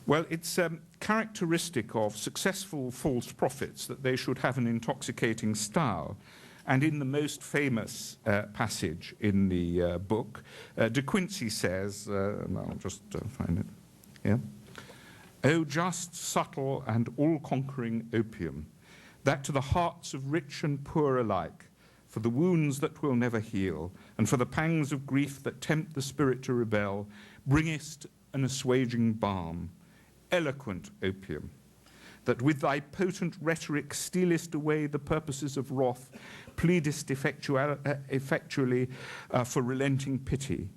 Well, it's characteristic of successful false prophets that they should have an intoxicating style. And in the most famous passage in the book, De Quincey says, and I'll just find it here, "O just, subtle, and all-conquering opium, that to the hearts of rich and poor alike, for the wounds that will never heal, and for the pangs of grief that tempt the spirit to rebel, bringest an assuaging balm, eloquent opium, that with thy potent rhetoric stealest away the purposes of wrath, pleadest effectually for relenting pity,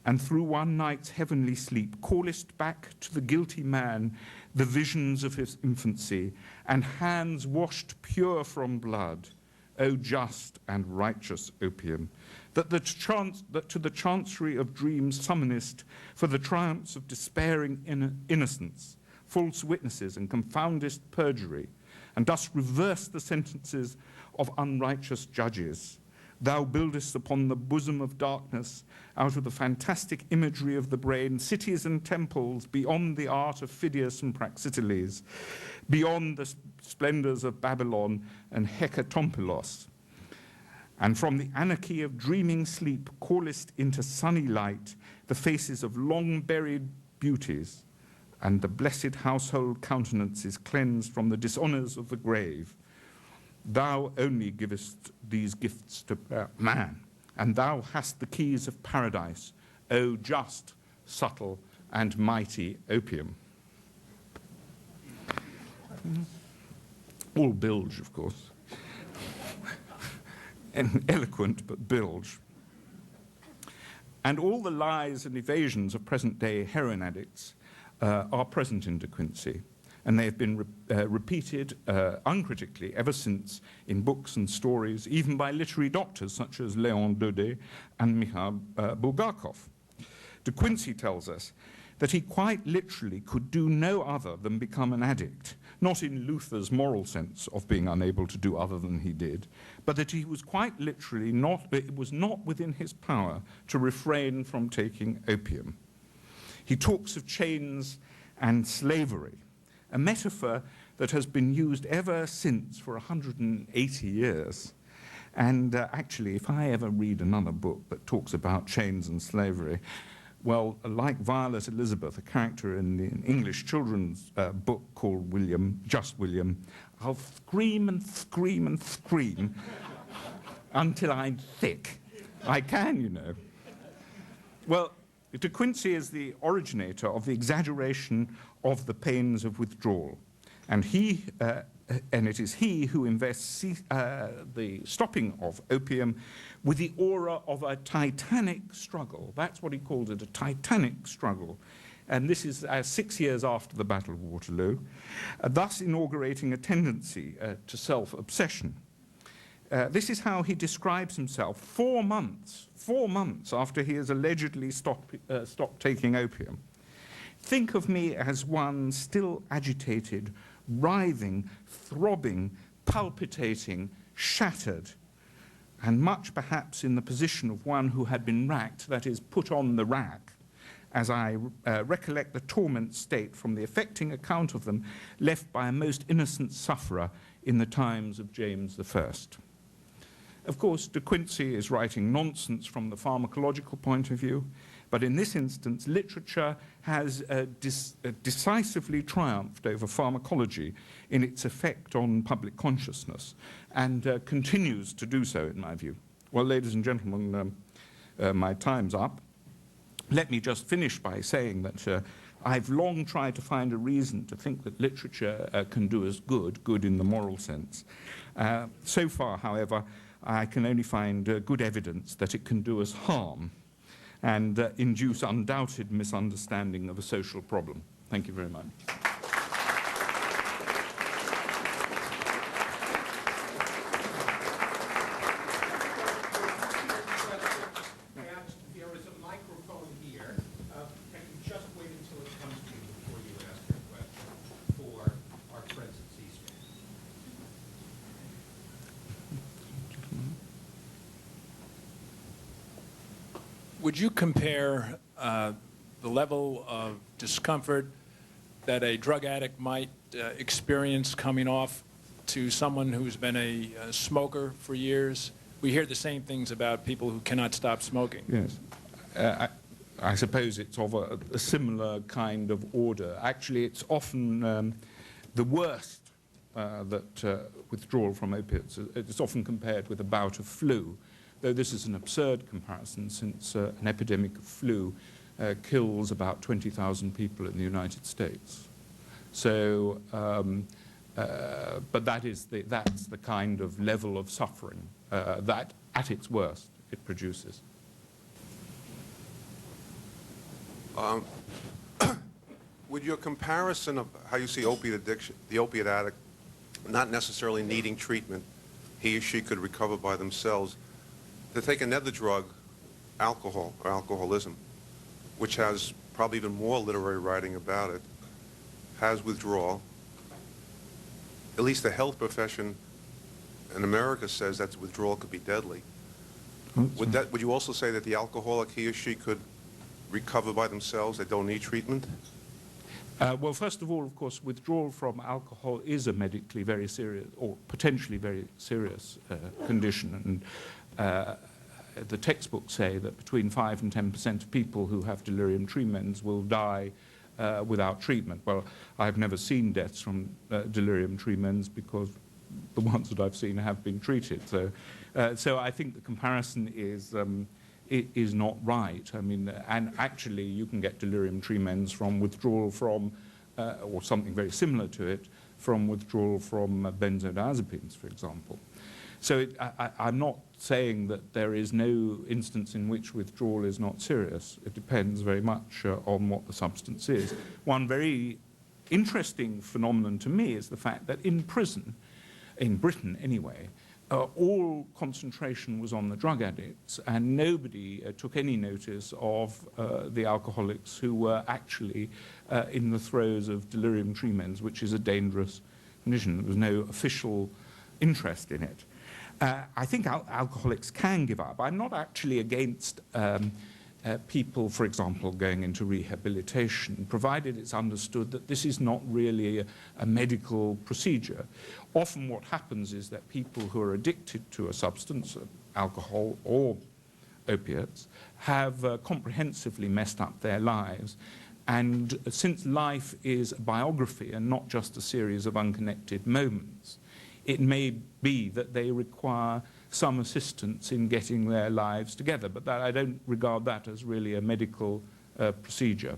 and through one night's heavenly sleep callest back to the guilty man the visions of his infancy, and hands washed pure from blood, O just and righteous opium, that to the chancery of dreams summonest for the triumphs of despairing innocence, false witnesses, and confoundest perjury, and dost reverse the sentences of unrighteous judges. Thou buildest upon the bosom of darkness, out of the fantastic imagery of the brain, cities and temples beyond the art of Phidias and Praxiteles, beyond the splendors of Babylon and Hecatompylos. And from the anarchy of dreaming sleep callest into sunny light the faces of long-buried beauties, and the blessed household countenance is cleansed from the dishonors of the grave. Thou only givest these gifts to man, and thou hast the keys of paradise, O just, subtle, and mighty opium." All bilge, of course. And eloquent, but bilge. And all the lies and evasions of present-day heroin addicts are present in De Quincey, and they have been repeated uncritically ever since in books and stories, even by literary doctors such as Léon Daudet and Mikhail Bulgakov. De Quincey tells us that he quite literally could do no other than become an addict, not in Luther's moral sense of being unable to do other than he did, but that he was quite literally it was not within his power to refrain from taking opium. He talks of chains and slavery, a metaphor that has been used ever since for 180 years. And actually, if I ever read another book that talks about chains and slavery, well, like Violet Elizabeth, a character in the English children's book called Just William, I'll scream and scream and scream until I'm sick. I can, you know. Well, De Quincey is the originator of the exaggeration of the pains of withdrawal, and it is he who invests the stopping of opium with the aura of a titanic struggle. That's what he called it, a titanic struggle. And this is 6 years after the Battle of Waterloo, thus inaugurating a tendency to self-obsession. This is how he describes himself 4 months after he has allegedly stopped taking opium. Think of me as one still agitated, writhing, throbbing, palpitating, shattered, and much perhaps in the position of one who had been racked, that is, put on the rack, as I recollect the torment state from the affecting account of them left by a most innocent sufferer in the times of James I. Of course, De Quincey is writing nonsense from the pharmacological point of view, but in this instance, literature has decisively triumphed over pharmacology in its effect on public consciousness, and continues to do so, in my view. Well, ladies and gentlemen, my time's up. Let me just finish by saying that I've long tried to find a reason to think that literature can do us good in the moral sense. So far, however, I can only find good evidence that it can do us harm and induce undoubted misunderstanding of a social problem. Thank you very much. Would you compare the level of discomfort that a drug addict might experience coming off to someone who's been a smoker for years? We hear the same things about people who cannot stop smoking. Yes. I suppose it's of a similar kind of order. Actually, it's often the worst that withdrawal from opiates. It's often compared with a bout of flu, though this is an absurd comparison, since an epidemic of flu kills about 20,000 people in the United States. So, but that's the kind of level of suffering that, at its worst, it produces. Would your comparison of how you see opiate addiction, the opiate addict, not necessarily needing treatment, he or she could recover by themselves, to take another drug, alcohol or alcoholism, which has probably even more literary writing about it, has withdrawal. At least the health profession in America says that withdrawal could be deadly. Would you also say that the alcoholic, he or she, could recover by themselves? They don't need treatment? Well, first of all, of course, withdrawal from alcohol is a medically very serious, or potentially very serious condition. And the textbooks say that between 5 and 10% of people who have delirium tremens will die without treatment. Well, I've never seen deaths from delirium tremens because the ones that I've seen have been treated. So I think the comparison is not right. I mean, and actually you can get delirium tremens from withdrawal from, or something very similar to it, from withdrawal from benzodiazepines, for example. So I'm not saying that there is no instance in which withdrawal is not serious. It depends very much on what the substance is. One very interesting phenomenon to me is the fact that in prison, in Britain anyway, all concentration was on the drug addicts, and nobody took any notice of the alcoholics who were actually in the throes of delirium tremens, which is a dangerous condition. There was no official interest in it. I think alcoholics can give up. I'm not actually against people, for example, going into rehabilitation, provided it's understood that this is not really a medical procedure. Often what happens is that people who are addicted to a substance, alcohol or opiates, have comprehensively messed up their lives. And since life is a biography and not just a series of unconnected moments, it may be that they require some assistance in getting their lives together, but I don't regard that as really a medical procedure.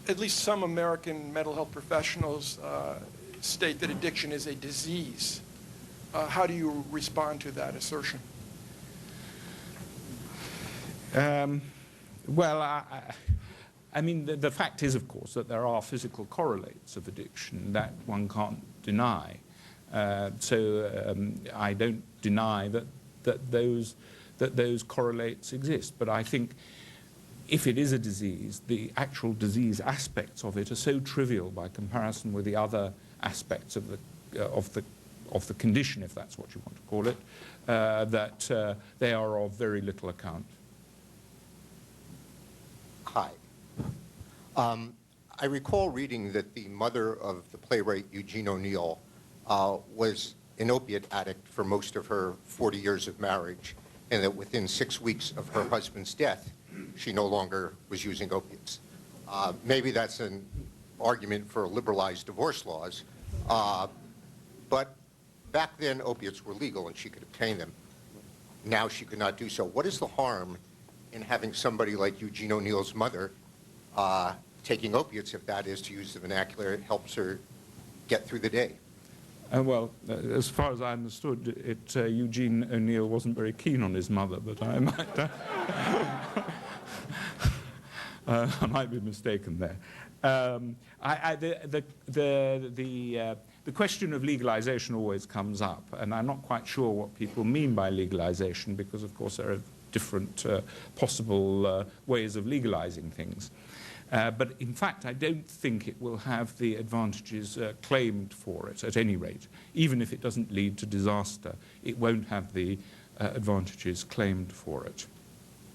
At least some American mental health professionals state that addiction is a disease. How do you respond to that assertion? Well, I mean, the fact is, of course, that there are physical correlates of addiction that one can't deny. So I don't deny that those correlates exist. But I think if it is a disease, the actual disease aspects of it are so trivial by comparison with the other aspects of the condition, if that's what you want to call it, that they are of very little account. Hi. I recall reading that the mother of the playwright Eugene O'Neill was an opiate addict for most of her 40 years of marriage, and that within 6 weeks of her husband's death, she no longer was using opiates. Maybe that's an argument for liberalized divorce laws, but back then opiates were legal and she could obtain them. Now she could not do so. What is the harm in having somebody like Eugene O'Neill's mother taking opiates, if that is, to use the vernacular, it helps her get through the day? Well, as far as I understood, Eugene O'Neill wasn't very keen on his mother, but I might, I might be mistaken there. The question of legalization always comes up, and I'm not quite sure what people mean by legalization, because, of course, there are different possible ways of legalizing things. But in fact, I don't think it will have the advantages claimed for it, at any rate. Even if it doesn't lead to disaster, it won't have the advantages claimed for it.